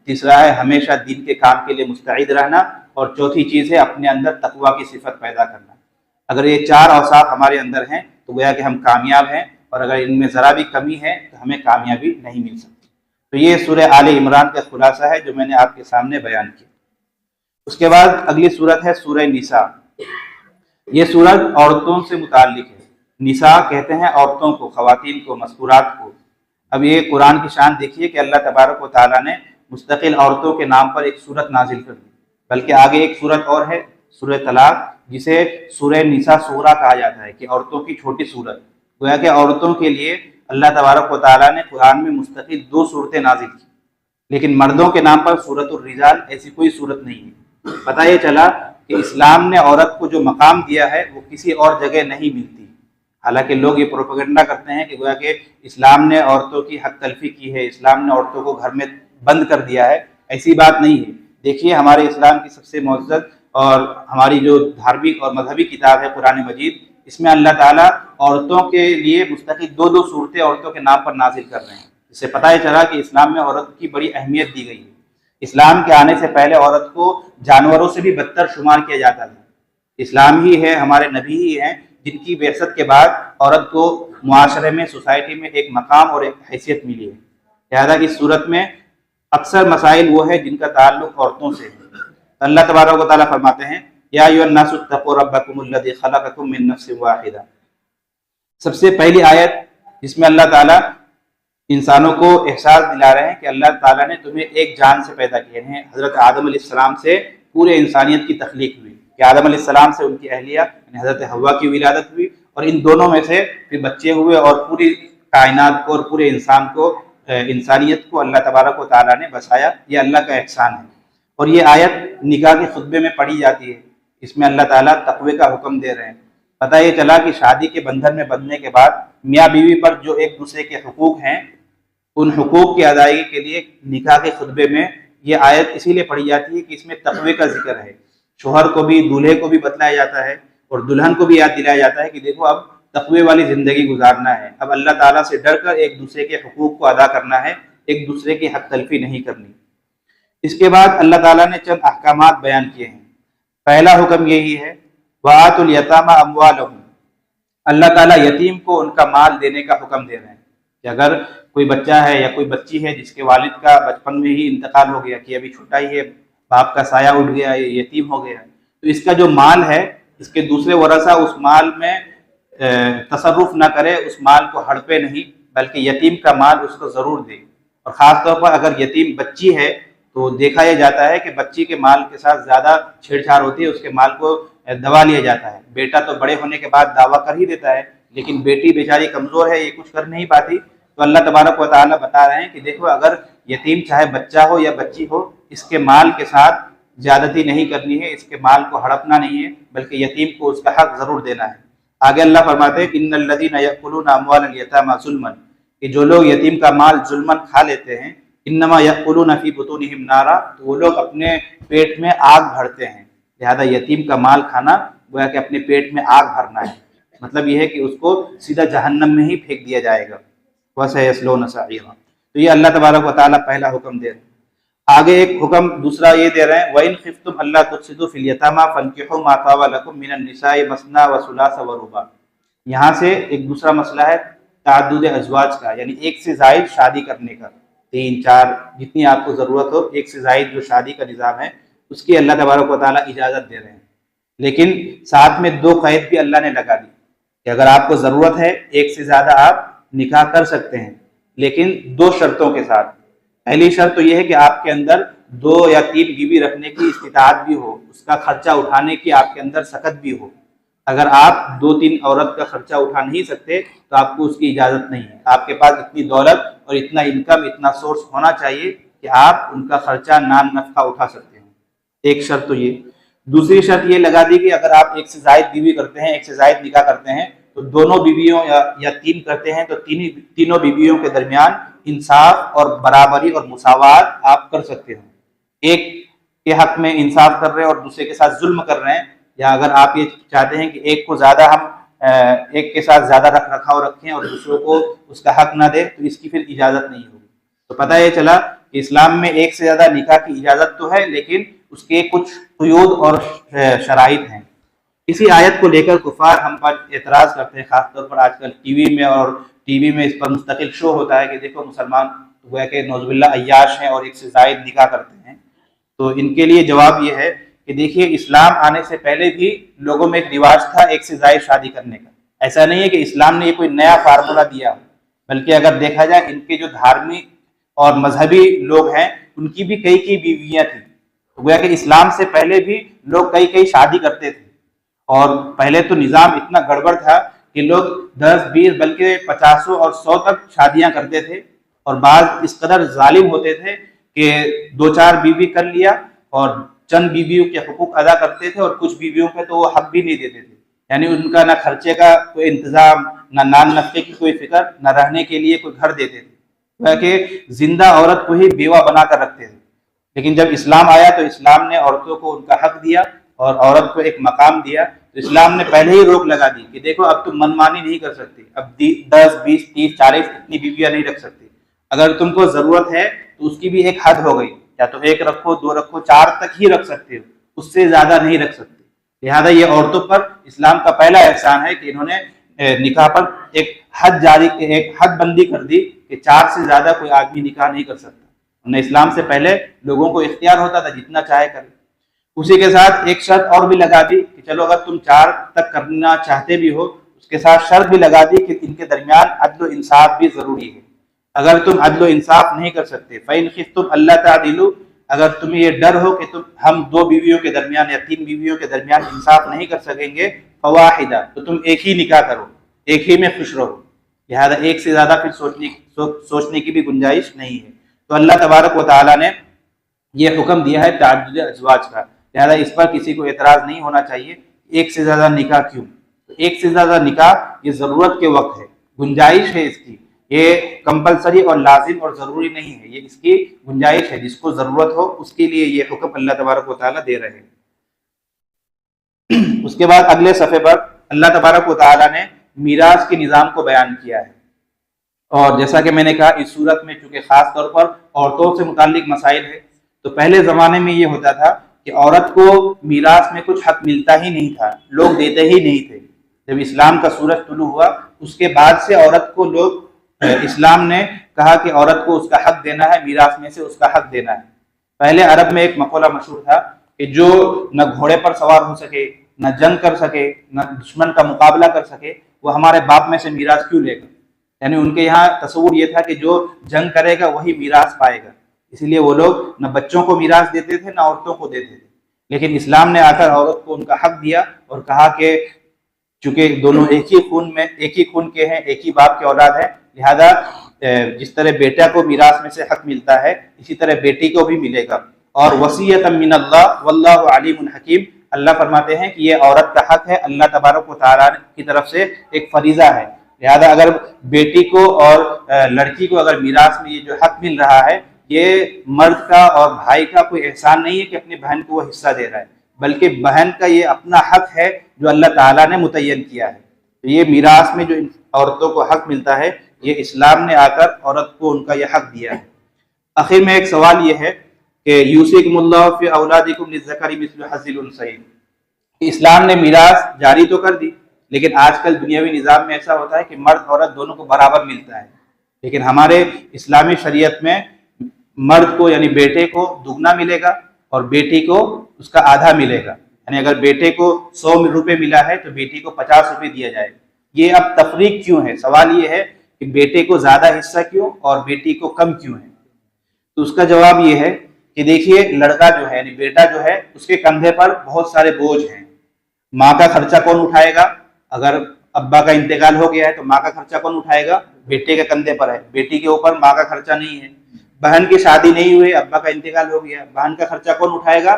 تیسرا ہے ہمیشہ دین کے کام کے لیے مستعد رہنا، اور چوتھی چیز ہے اپنے اندر تقویٰ کی صفت پیدا کرنا۔ اگر یہ چار اوصاف ہمارے اندر ہیں تو گویا کہ ہم کامیاب ہیں، اور اگر ان میں ذرا بھی کمی ہے تو ہمیں کامیابی نہیں مل سکتی۔ تو یہ سورہ آل عمران کا خلاصہ ہے جو میں نے آپ کے سامنے بیان کیا۔ اس کے بعد اگلی سورت ہے سورہ نساء۔ یہ سورت عورتوں سے متعلق ہے۔ نساء کہتے ہیں عورتوں کو، خواتین کو، مذکورات کو۔ اب یہ قرآن کی شان دیکھیے کہ اللہ تبارک و تعالیٰ نے مستقل عورتوں کے نام پر ایک سورت نازل کر دی، بلکہ آگے ایک سورت اور ہے سورہ طلاق، جسے سورہ نساء صغریٰ کہا جاتا ہے کہ عورتوں کی چھوٹی سورت۔ گویا کہ عورتوں کے لیے اللہ تبارک و تعالیٰ نے قرآن میں مستقل 2 صورتیں نازل کی، لیکن مردوں کے نام پر سورۃ الرجال ایسی کوئی صورت نہیں ہے۔ پتہ یہ چلا کہ اسلام نے عورت کو جو مقام دیا ہے وہ کسی اور جگہ نہیں ملتی۔ حالانکہ لوگ یہ پروپیگنڈا کرتے ہیں کہ گویا کہ اسلام نے عورتوں کی حق تلفی کی ہے، اسلام نے عورتوں کو گھر میں بند کر دیا ہے۔ ایسی بات نہیں ہے۔ دیکھیے ہمارے اسلام کی سب سے معزز اور ہماری جو دھارمک اور مذہبی کتاب ہے قرآن مجید، اس میں اللہ تعالیٰ عورتوں کے لیے مستقل 2 صورتیں عورتوں کے نام پر نازل کر رہے ہیں۔ اس سے پتہ یہ چلا کہ اسلام میں عورت کی بڑی اہمیت دی گئی ہے۔ اسلام کے آنے سے پہلے عورت کو جانوروں سے بھی بدتر شمار کیا جاتا تھا۔ اسلام ہی ہے، ہمارے نبی ہی ہیں جن کی بعثت کے بعد عورت کو معاشرے میں، سوسائٹی میں ایک مقام اور ایک حیثیت ملی ہے۔ لہذا اس صورت میں اکثر مسائل وہ ہے جن کا تعلق عورتوں سے ہے۔ اللہ تبارک و تعالیٰ فرماتے ہیں یا ایھا الناس اتقوا ربکم الذی خلقکم من نفس واحدہ۔ سب سے پہلی آیت جس میں اللہ تعالیٰ انسانوں کو احساس دلا رہے ہیں کہ اللہ تعالیٰ نے تمہیں ایک جان سے پیدا کیے ہیں۔ حضرت آدم علیہ السلام سے پورے انسانیت کی تخلیق ہوئی کہ آدم علیہ السلام سے ان کی اہلیہ یعنی حضرت حوا کی ولادت ہوئی، اور ان دونوں میں سے پھر بچے ہوئے، اور پوری کائنات کو اور پورے انسان کو، انسانیت کو اللہ تبارک و تعالیٰ نے بسایا۔ یہ اللہ کا احسان ہے۔ اور یہ آیت نکاح کے خطبے میں پڑھی جاتی ہے۔ اس میں اللہ تعالیٰ تقوی کا حکم دے رہے ہیں۔ پتہ یہ چلا کہ شادی کے بندھن میں بندھنے کے بعد میاں بیوی پر جو ایک دوسرے کے حقوق ہیں، ان حقوق کی ادائیگی کے لیے نکاح کے خطبے میں یہ آیت اسی لیے پڑھی جاتی ہے کہ اس میں تقوی کا ذکر ہے۔ شوہر کو بھی، دولہے کو بھی بتلایا جاتا ہے، اور دلہن کو بھی یاد دلایا جاتا ہے کہ دیکھو اب تقوی والی زندگی گزارنا ہے، اب اللہ تعالیٰ سے ڈر کر ایک دوسرے کے حقوق کو ادا کرنا ہے، ایک دوسرے کی حق تلفی نہیں کرنی۔ اس کے بعد اللہ تعالیٰ نے چند احکامات بیان کیے ہیں۔ پہلا حکم یہی ہے وَآتُوا الْيَتَامَى أَمْوَالَهُمْ۔ اللہ تعالیٰ یتیم کو ان کا مال دینے کا حکم دے رہے ہیں کہ اگر کوئی بچہ ہے یا کوئی بچی ہے جس کے والد کا بچپن میں ہی انتقال ہو گیا، کہ ابھی چھوٹا ہی ہے، باپ کا سایہ اٹھ گیا، یتیم ہو گیا، تو اس کا جو مال ہے، اس کے دوسرے ورثہ اس مال میں تصرف نہ کرے، اس مال کو ہڑپے نہیں، بلکہ یتیم کا مال اس کو ضرور دے۔ اور خاص طور پر اگر یتیم بچی ہے تو دیکھا یہ جاتا ہے کہ بچی کے مال کے ساتھ زیادہ چھیڑ چھاڑ ہوتی ہے، اس کے مال کو دبا لیا جاتا ہے۔ بیٹا تو بڑے ہونے کے بعد دعویٰ کر ہی دیتا ہے، لیکن بیٹی بیچاری کمزور ہے، یہ کچھ کر نہیں پاتی۔ تو اللہ تبارک و تعالیٰ بتا رہے ہیں کہ دیکھو اگر یتیم چاہے بچہ ہو یا بچی ہو، اس کے مال کے ساتھ زیادتی نہیں کرنی ہے، اس کے مال کو ہڑپنا نہیں ہے، بلکہ یتیم کو اس کا حق ضرور دینا ہے۔ آگے اللہ فرماتے ہیں کہ ان الذین یأکلون اموال الیتامی ظلما، کہ جو لوگ یتیم کا مال ظلماً کھا لیتے ہیں، انما یأکلون فی بطونہم نارا، تو وہ لوگ اپنے پیٹ میں آگ بھرتے ہیں۔ لہذا یتیم کا مال کھانا گویا کہ اپنے پیٹ میں آگ بھرنا ہے، مطلب یہ ہے کہ اس کو سیدھا جہنم میں ہی پھینک دیا جائے گا۔ وَسَيَصْلَوْنَ سَعِيرًا۔ تو یہ اللہ تبارک و تعالیٰ پہلا حکم دے رہے ہیں۔ آگے ایک حکم دوسرا یہ دے رہے ہیں وَإِنْ خِفْتُمْ أَلَّا تُقْسِطُوا فِي الْيَتَامَى فَانكِحُوا مَا طَابَ لَكُم مِّنَ النِّسَاءِ مَثْنَىٰ وَثُلَاثَ وَرُبَاعَ۔ یہاں سے ایک دوسرا مسئلہ ہے تعدد ازواج کا، یعنی ایک سے زائد شادی کرنے کا، 3 4 جتنی آپ کو ضرورت ہو، ایک سے زائد جو شادی کا نظام ہے اس کی اللہ تبارک و تعالیٰ اجازت دے رہے ہیں۔ لیکن ساتھ میں 2 قید بھی اللہ نے لگا دی کہ اگر آپ کو ضرورت ہے ایک سے زیادہ آپ نکاح کر سکتے ہیں، لیکن 2 شرطوں کے ساتھ۔ پہلی شرط تو یہ ہے کہ آپ کے اندر 2 یا 3 بیوی رکھنے کی استطاعت بھی ہو، اس کا خرچہ اٹھانے کی آپ کے اندر سخت بھی ہو۔ اگر آپ 2-3 عورت کا خرچہ اٹھا نہیں سکتے تو آپ کو اس کی اجازت نہیں ہے۔ آپ کے پاس اتنی دولت اور اتنا انکم، اتنا سورس ہونا چاہیے کہ آپ ان کا خرچہ نان نفقہ اٹھا سکتے ہیں۔ ایک شرط تو یہ۔ دوسری شرط یہ لگا دی کہ اگر آپ ایک سے زائد بیوی کرتے ہیں، ایک سے زائد نکاح کرتے ہیں، تو دونوں بیویوں یا 3 کرتے ہیں تو تینوں بیویوں کے درمیان انصاف اور برابری اور مساوات آپ کر سکتے ہو۔ ایک کے حق میں انصاف کر رہے ہیں اور دوسرے کے ساتھ ظلم کر رہے ہیں، یا اگر آپ یہ چاہتے ہیں کہ ایک کو زیادہ ہم ایک کے ساتھ زیادہ رکھ رکھاؤ رکھیں اور دوسروں کو اس کا حق نہ دے، تو اس کی پھر اجازت نہیں ہوگی۔ تو پتہ یہ چلا کہ اسلام میں ایک سے زیادہ نکاح کی اجازت تو ہے، لیکن اس کے کچھ قیود اور شرائط ہیں۔ اسی آیت کو لے کر کفار ہم پر اعتراض کرتے ہیں، خاص طور پر آج کل ٹی وی میں اس پر مستقل شو ہوتا ہے کہ دیکھو مسلمان گویا کہ نعوذ باللہ عیاش ہیں اور ایک سے زائد نکاح کرتے ہیں۔ تو ان کے لیے جواب یہ ہے کہ دیکھیے اسلام آنے سے پہلے بھی لوگوں میں ایک رواج تھا ایک سے زائد شادی کرنے کا۔ ایسا نہیں ہے کہ اسلام نے یہ کوئی نیا فارمولہ دیا، بلکہ اگر دیکھا جائے ان کے جو دھارمک اور مذہبی لوگ ہیں ان کی بھی کئی بیویاں تھیں۔ تو گویا کہ اسلام سے پہلے بھی لوگ کئی شادی کرتے تھے، اور پہلے تو نظام اتنا گڑبڑ تھا کہ لوگ 10 20 بلکہ 50 اور 100 تک شادیاں کرتے تھے، اور بعض اس قدر ظالم ہوتے تھے کہ 2-4 بیوی کر لیا اور چند بیویوں کے حقوق ادا کرتے تھے، اور کچھ بیویوں پہ تو وہ حق بھی نہیں دیتے تھے، یعنی ان کا نہ خرچے کا کوئی انتظام، نہ نان نفقے کی کوئی فکر، نہ رہنے کے لیے کوئی گھر دیتے تھے، کہ زندہ عورت کو ہی بیوہ بنا کر رکھتے تھے۔ لیکن جب اسلام آیا تو اسلام نے عورتوں کو ان کا حق دیا اور عورت کو ایک مقام دیا۔ تو اسلام نے پہلے ہی روک لگا دی کہ دیکھو اب تم منمانی نہیں کر سکتے، اب 10 20 30 40 اتنی بیویاں نہیں رکھ سکتے، اگر تم کو ضرورت ہے تو اس کی بھی ایک حد ہو گئی، یا تو 1 رکھو 2 رکھو 4 تک ہی رکھ سکتے ہو، اس سے زیادہ نہیں رکھ سکتے۔ لہذا یہ عورتوں پر اسلام کا پہلا احسان ہے کہ انہوں نے نکاح پر ایک حد بندی کر دی کہ 4 سے زیادہ کوئی آدمی نکاح نہیں کر سکتا۔ اسلام سے پہلے لوگوں کو اختیار ہوتا تھا جتنا چاہے کرے۔ اسی کے ساتھ ایک شرط اور بھی لگا دی کہ چلو اگر تم 4 تک کرنا چاہتے بھی ہو، اس کے ساتھ شرط بھی لگا دی کہ ان کے درمیان عدل و انصاف بھی ضروری ہے۔ اگر تم عدل و انصاف نہیں کر سکتے، فَإِنْ خِفْتُمْ أَلَّا تَعْدِلُوا، اگر تمہیں یہ ڈر ہو کہ ہم 2 بیویوں کے درمیان یا 3 بیویوں کے درمیان انصاف نہیں کر سکیں گے، فواحدہ، تو تم ایک ہی نکاح کرو، ایک ہی میں خوش رہو۔ لہذا ایک سے زیادہ پھر سوچنے کی بھی گنجائش نہیں ہے۔ تو اللہ تبارک و تعالیٰ نے یہ حکم دیا ہے تعدد ازواج کا، لہذا اس پر کسی کو اعتراض نہیں ہونا چاہیے۔ ایک سے زیادہ نکاح کیوں؟ ایک سے زیادہ نکاح یہ ضرورت کے وقت ہے، گنجائش ہے اس کی، یہ کمپلسری اور لازم اور ضروری نہیں ہے، یہ اس کی گنجائش ہے، جس کو ضرورت ہو اس کے لیے یہ حکم اللہ تبارک و تعالیٰ دے رہے ہیں۔ اس کے بعد اگلے صفحے پر اللہ تبارک و تعالیٰ نے میراث کے نظام کو بیان کیا ہے، اور جیسا کہ میں نے کہا اس صورت میں چونکہ خاص طور پر عورتوں سے متعلق مسائل ہے، تو پہلے زمانے میں یہ ہوتا تھا کہ عورت کو میراث میں کچھ حق ملتا ہی نہیں تھا، لوگ دیتے ہی نہیں تھے۔ جب اسلام کا سورج طلوع ہوا اس کے بعد سے عورت کو اسلام نے کہا کہ عورت کو اس کا حق دینا ہے، میراث میں سے اس کا حق دینا ہے۔ پہلے عرب میں ایک مقولہ مشہور تھا کہ جو نہ گھوڑے پر سوار ہو سکے، نہ جنگ کر سکے، نہ دشمن کا مقابلہ کر سکے، وہ ہمارے باپ میں سے میراث کیوں لے گا؟ یعنی ان کے یہاں تصور یہ تھا کہ جو جنگ کرے گا وہی میراث پائے گا، اسی لیے وہ لوگ نہ بچوں کو میراث دیتے تھے نہ عورتوں کو دیتے تھے۔ لیکن اسلام نے آ کر عورت کو ان کا حق دیا اور کہا کہ چونکہ دونوں ایک ہی خون کے ہیں، ایک ہی باپ کے اولاد ہیں، لہذا جس طرح بیٹا کو میراث میں سے حق ملتا ہے اسی طرح بیٹی کو بھی ملے گا۔ اور وصیۃ من اللہ واللہ علیم حکیم، اللہ فرماتے ہیں کہ یہ عورت کا حق ہے، اللہ تبارک و تعالیٰ کی طرف سے ایک فریضہ ہے۔ لہذا اگر بیٹی کو اور لڑکی کو اگر میراث میں یہ جو حق مل رہا ہے، یہ مرد کا اور بھائی کا کوئی احسان نہیں ہے کہ اپنی بہن کو وہ حصہ دے رہا ہے، بلکہ بہن کا یہ اپنا حق ہے جو اللہ تعالیٰ نے متعین کیا ہے۔ تو یہ میراث میں جو عورتوں کو حق ملتا ہے، یہ اسلام نے آ کر عورت کو ان کا یہ حق دیا ہے۔ آخر میں ایک سوال یہ ہے کہ یوصیکم اللہ فی اولادکم للذکر مثل حظ الانثیین، اسلام نے میراث جاری تو کر دی، لیکن آج کل دنیاوی نظام میں ایسا ہوتا ہے کہ مرد عورت دونوں کو برابر ملتا ہے، لیکن ہمارے اسلامی شریعت میں مرد کو یعنی بیٹے کو دگنا ملے گا اور بیٹی کو اس کا آدھا ملے گا، یعنی اگر بیٹے کو 100 روپے ملا ہے تو بیٹی کو 50 روپے دیا جائے گا۔ یہ اب تفریق کیوں ہے؟ سوال یہ ہے کہ بیٹے کو زیادہ حصہ کیوں اور بیٹی کو کم کیوں ہے؟ تو اس کا جواب یہ ہے کہ دیکھیے لڑکا جو ہے یعنی بیٹا جو ہے اس کے کندھے پر بہت سارے بوجھ ہیں۔ ماں کا خرچہ کون اٹھائے گا؟ اگر ابا کا انتقال ہو گیا ہے تو ماں کا خرچہ کون اٹھائے گا؟ بیٹے کے کندھے پر ہے، بیٹی کے اوپر ماں کا خرچہ نہیں ہے۔ بہن کی شادی نہیں ہوئی، ابا کا انتقال ہو گیا، بہن کا خرچہ کون اٹھائے گا؟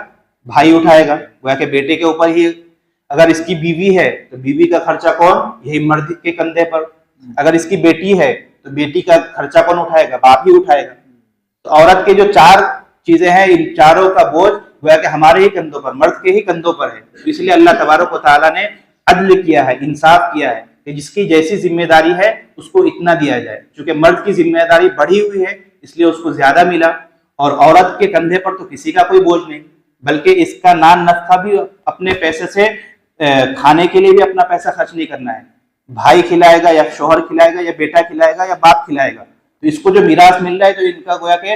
بھائی اٹھائے گا، گویا کہ بیٹے کے اوپر ہی۔ اگر اس کی بیوی ہے تو بیوی کا خرچہ کون؟ یہی مرد کے کندھے پر۔ اگر اس کی بیٹی ہے تو بیٹی کا خرچہ کون اٹھائے گا؟ باپ ہی اٹھائے گا۔ تو عورت کے جو 4 چیزیں ہیں، ان چاروں کا بوجھ گویا کہ ہمارے ہی کندھوں پر، مرد کے ہی کندھوں پر ہے۔ اس لیے اللہ تبارک و تعالیٰ نے عدل کیا ہے، انصاف کیا ہے کہ جس کی جیسی ذمہ داری ہے اس کو اتنا دیا جائے۔ چونکہ مرد کی ذمہ داری بڑھی ہوئی ہے اس لیے اس کو زیادہ ملا، اور عورت کے کندھے پر تو کسی کا کوئی بوجھ نہیں، بلکہ اس کا نان نفقہ بھی اپنے پیسے سے، کھانے کے لیے بھی اپنا پیسہ خرچ نہیں کرنا ہے، بھائی کھلائے گا یا شوہر کھلائے گا یا بیٹا کھلائے گا یا باپ کھلائے گا، تو اس کو جو میراث مل رہا ہے تو ان کا گویا کہ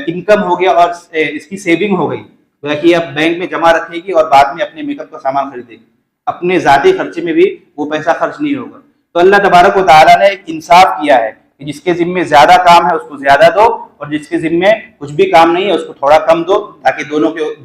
انکم ہو گیا اور اس کی سیونگ ہو گئی، گویا کہ اب بینک میں جمع رکھے گی اور بعد میں اپنے میک اپ کا سامان خریدے گی، اپنے ذاتی خرچے میں بھی وہ پیسہ خرچ نہیں ہوگا۔ تو اللہ تبارک و تعالیٰ نے ایک انصاف کیا ہے کہ جس کے ذمے زیادہ کام ہے اس کو زیادہ دو، اور جس کے ذمے کچھ بھی کام نہیں ہے اس کو تھوڑا کم دو، تاکہ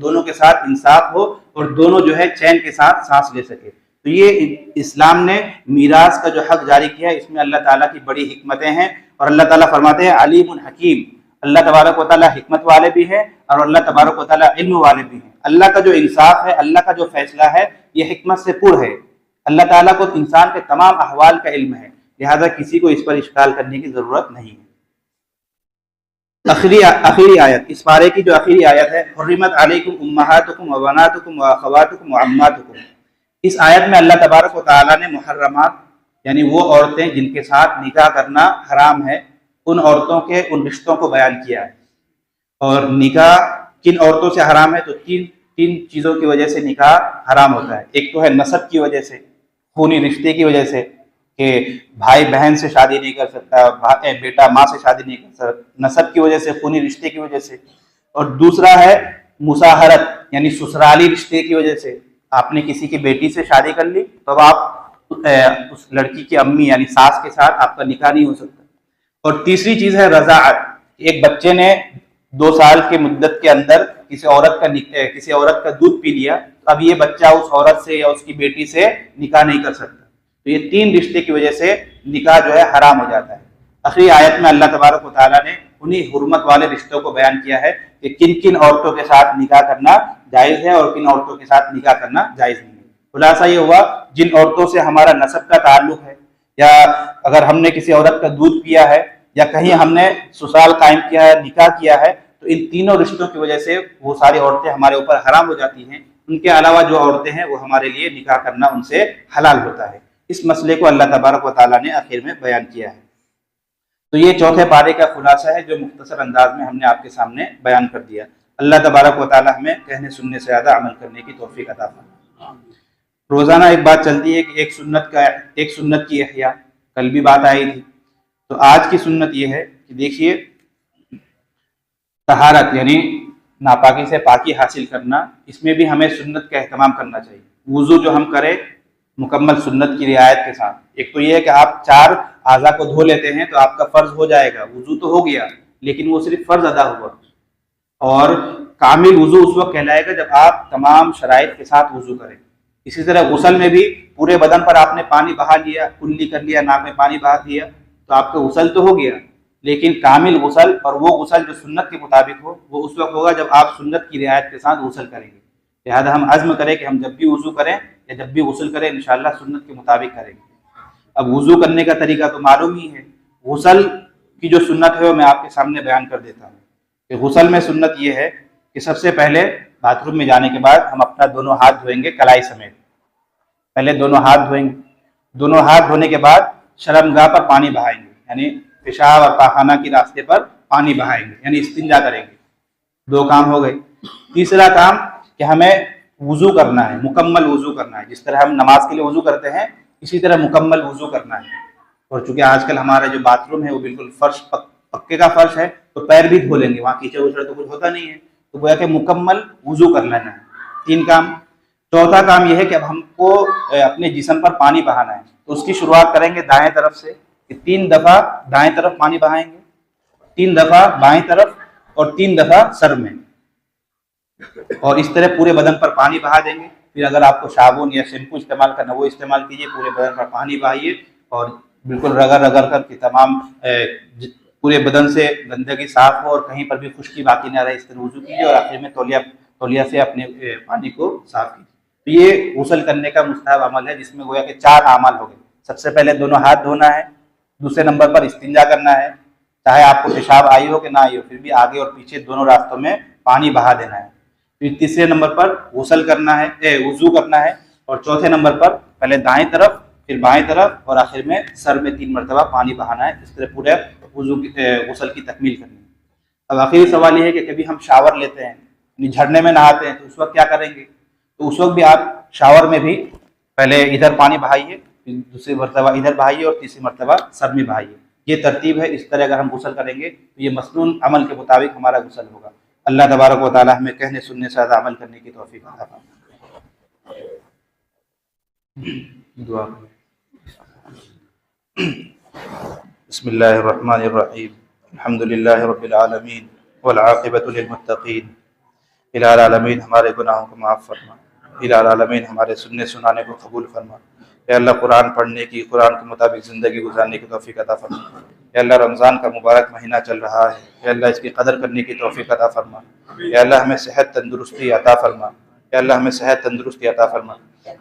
دونوں کے ساتھ انصاف ہو اور دونوں جو ہے چین کے ساتھ سانس لے سکے۔ تو یہ اسلام نے میراث کا جو حق جاری کیا ہے، اس میں اللہ تعالیٰ کی بڑی حکمتیں ہیں، اور اللہ تعالیٰ فرماتے ہیں علیم حکیم، اللہ تبارک و تعالیٰ حکمت والے بھی ہیں اور اللہ تبارک و تعالیٰ علم والے بھی ہیں۔ اللہ کا جو انصاف ہے، اللہ کا جو فیصلہ ہے، یہ حکمت سے پر ہے۔ اللہ تعالیٰ کو انسان کے تمام احوال کا علم ہے، لہذا کسی کو اس پر اشکال کرنے کی ضرورت نہیں ہے۔ آخری آیت، اس پارے کی جو آخری آیت ہے، حرمت علیکم امہاتکم و بناتکم و اخواتکم و عماتکم، اس آیت میں اللہ تبارک و تعالیٰ نے محرمات یعنی وہ عورتیں جن کے ساتھ نکاح کرنا حرام ہے، ان عورتوں کے ان رشتوں کو بیان کیا ہے۔ اور نکاح کن عورتوں سے حرام ہے؟ تو تین چیزوں کی وجہ سے نکاح حرام ہوتا ہے۔ ایک تو ہے نسب کی وجہ سے، خونی رشتے کی وجہ سے کہ بھائی بہن سے شادی نہیں کر سکتا، بیٹا ماں سے شادی نہیں کر سکتا، نسب کی وجہ سے، خونی رشتے کی وجہ سے۔ اور دوسرا ہے مساہرت یعنی سسرالی رشتے کی وجہ سے، آپ نے کسی کی بیٹی سے شادی کر لی تو اب آپ اس لڑکی کی امی یعنی ساس کے ساتھ آپ کا نکاح نہیں ہو سکتا۔ اور تیسری چیز ہے رضاعت، ایک بچے نے 2 سال کے مدت کے اندر کسی عورت کا دودھ پی لیا، اب یہ بچہ اس عورت سے یا اس کی بیٹی سے نکاح نہیں کر سکتا۔ تو یہ 3 رشتے کی وجہ سے نکاح جو ہے حرام ہو جاتا ہے۔ آخری آیت میں اللہ تبارک و تعالیٰ نے انہی حرمت والے رشتوں کو بیان کیا ہے کہ کن کن عورتوں کے ساتھ نکاح کرنا جائز ہے اور کن عورتوں کے ساتھ نکاح کرنا جائز نہیں ہے۔ خلاصہ یہ ہوا، جن عورتوں سے ہمارا نسب کا تعلق ہے، یا اگر ہم نے کسی عورت کا دودھ پیا ہے، یا کہیں ہم نے سسرال قائم کیا ہے، نکاح کیا ہے، تو ان تینوں رشتوں کی وجہ سے وہ ساری عورتیں ہمارے اوپر حرام ہو جاتی ہیں۔ ان کے علاوہ جو عورتیں ہیں وہ ہمارے لیے نکاح کرنا ان سے حلال ہوتا ہے۔ اس مسئلے کو اللہ تبارک و تعالیٰ نے آخر میں بیان کیا ہے۔ تو یہ چوتھے پارے کا خلاصہ ہے جو مختصر انداز میں ہم نے آپ کے سامنے بیان کر دیا۔ اللہ تبارک و تعالیٰ ہمیں کہنے سننے سے زیادہ عمل کرنے کی توفیق عطا فرمائے۔ روزانہ ایک بات چلتی ہے کہ ایک سنت کی احیاء، کل بھی بات آئی تھی، تو آج کی سنت یہ ہے کہ دیکھیے، طہارت یعنی ناپاکی سے پاکی حاصل کرنا، اس میں بھی ہمیں سنت کا اہتمام کرنا چاہیے۔ وضو جو ہم کریں مکمل سنت کی رعایت کے ساتھ، ایک تو یہ ہے کہ آپ 4 اعضاء کو دھو لیتے ہیں تو آپ کا فرض ہو جائے گا، وضو تو ہو گیا لیکن وہ صرف فرض ادا ہوا۔ اور کامل وضو اس وقت کہلائے گا جب آپ تمام شرائط کے ساتھ وضو کریں۔ اسی طرح غسل میں بھی پورے بدن پر آپ نے پانی بہا لیا، کلی کر لیا، ناک میں پانی بہا دیا تو آپ کا غسل تو ہو گیا، لیکن کامل غسل اور وہ غسل جو سنت کے مطابق ہو وہ اس وقت ہوگا جب آپ سنت کی رعایت کے ساتھ غسل کریں گے۔ لہذا ہم عزم کریں کہ ہم جب بھی وضو کریں یا جب بھی غسل کریں انشاءاللہ سنت کے مطابق کریں گے۔ اب وضو کرنے کا طریقہ تو معلوم ہی ہے، غسل کی جو سنت ہے وہ میں آپ کے سامنے بیان کر دیتا ہوں کہ غسل میں سنت یہ ہے کہ سب سے پہلے باتھ روم میں جانے کے بعد ہم اپنا دونوں ہاتھ دھوئیں گے کلائی سمیت، پہلے دونوں ہاتھ دھوئیں گے، دونوں ہاتھ دھونے کے بعد شرمگاہ پر پانی بہائیں گے، یعنی پیشاب اور پاخانہ کے راستے پر پانی بہائیں گے، یعنی استنجا کریں گے۔ 2 کام ہو گئے۔ تیسرا کام کہ ہمیں وضو کرنا ہے، مکمل وضو کرنا ہے، جس طرح ہم نماز کے لیے وضو کرتے ہیں اسی طرح مکمل وضو کرنا ہے۔ اور چونکہ آج کل ہمارا جو باتھ روم ہے وہ بالکل فرش پکے کا فرش ہے تو پیر بھی دھو لیں گے، وہاں کیچڑ وچڑ تو کچھ ہوتا نہیں ہے، تو گویا کہ مکمل وضو کر لینا ہے۔ 3 کام۔ چوتھا کام یہ ہے کہ اب ہم کو اپنے جسم پر پانی بہانا ہے، تو اس کی شروعات کریں گے دائیں طرف سے، 3 دفعہ دائیں طرف پانی بہائیں گے، 3 دفعہ بائیں طرف اور 3 دفعہ سر میں، اور اس طرح پورے بدن پر پانی بہا دیں گے۔ پھر اگر آپ کو صابن یا شیمپو استعمال کرنا وہ استعمال کیجیے، پورے بدن پر پانی بہائیے اور بالکل رگڑ کر کے تمام پورے بدن سے گندگی صاف ہو اور کہیں پر بھی خشکی باقی نہ رہے، اس طرح وضو کیجیے اور آخر میں تولیہ سے اپنے پانی کو صاف کیجیے۔ تو یہ غسل کرنے کا مستحب عمل ہے جس میں گویا کہ 4 اعمال ہو گئے۔ سب سے پہلے دونوں ہاتھ دھونا ہے، دوسرے نمبر پر استنجا کرنا ہے، چاہے آپ کو پیشاب آئی ہو کہ نہ آئی ہو پھر بھی آگے اور پیچھے دونوں راستوں میں پانی بہا دینا ہے۔ پھر تیسرے نمبر پر غسل کرنا ہے، وضو کرنا ہے، اور چوتھے نمبر پر پہلے دائیں طرف پھر بائیں طرف اور آخر میں سر میں 3 مرتبہ پانی بہانا ہے۔ اس طرح پورے غسل کی تکمیل کرنی ہے۔ اب آخری سوال یہ ہے کہ کبھی ہم شاور لیتے ہیں، یعنی جھرنے میں نہاتے ہیں، تو اس وقت کیا کریں گے؟ تو اس وقت بھی آپ شاور میں بھی پہلے ادھر پانی بہائیے، پھر دوسری مرتبہ ادھر بہائیے اور تیسری مرتبہ سر میں بہائیے. یہ ترتیب ہے. اس طرح اگر ہم غسل کریں گے تو یہ مسنون عمل کے مطابق ہمارا غسل ہوگا. اللہ تبارک و تعالی ہمیں کہنے سننے سے زیادہ عمل کرنے کی توفیق عطا فرمائے. دعا. بسم اللہ الرحمن الرحیم. الحمد للہ رب العالمین والعاقبۃ للمتقین. الہ العالمین ہمارے گناہوں کو معاف فرما. الہ العالمین ہمارے سننے سنانے کو قبول فرما. اے اللہ قرآن پڑھنے کی، قرآن کے مطابق زندگی گزارنے کی توفیق عطا فرما. اے اللہ رمضان کا مبارک مہینہ چل رہا ہے، اے اللہ اس کی قدر کرنے کی توفیق عطا فرما. اے اللہ ہمیں صحت تندرستی عطا فرما. اے اللہ ہمیں صحت تندرستی عطا فرما.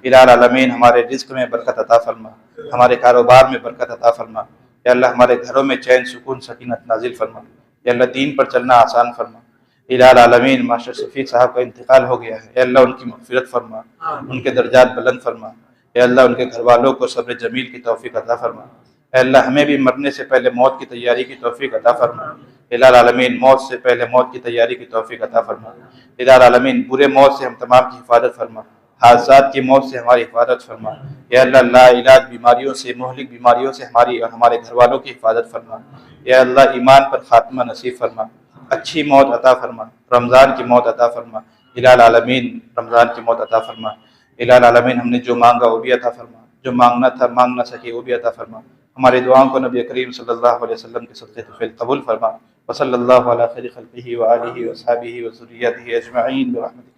الہ العالمین ہمارے رزق میں برکت عطا فرما، ہمارے کاروبار میں برکت عطا فرما. اے اللہ ہمارے گھروں میں چین سکون سکینت نازل فرما. اے اللہ دین پر چلنا آسان فرما. الہ العالمین ماسٹر شفیق صاحب کا انتقال ہو گیا ہے، اے اللہ ان کی مغفرت فرما، ان کے درجات بلند فرما. اے اللہ ان کے گھر والوں کو صبر جمیل کی توفیق عطا فرما. اے اللہ ہمیں بھی مرنے سے پہلے موت کی تیاری کی توفیق عطا فرما. الہ العالمین موت سے پہلے موت کی تیاری کی توفیق عطا فرما. الہ العالمین برے موت سے ہم تمام کی حفاظت فرما، حادثات کی موت سے ہماری حفاظت فرما. یا اللہ لا علاج بیماریوں سے، مہلک بیماریوں سے ہماری اور ہمارے گھر والوں کی حفاظت فرما. یا اللہ ایمان پر خاتمہ نصیب فرما، اچھی موت عطا فرما، رمضان کی موت عطا فرما. الہ العالمین رمضان کی موت عطا فرما. الہ العالمین ہم نے جو مانگا وہ بھی عطا فرما، جو مانگنا تھا مانگ نہ سکے وہ بھی عطا فرما. ہماری دعاؤں کو نبی کریم صلی اللہ علیہ وسلم کے صدقے طفیل قبول فرما. وصلی اللہ علی خیر خلقہ وآلہ وصحبہ وذریتہ اجمعین برحمتک.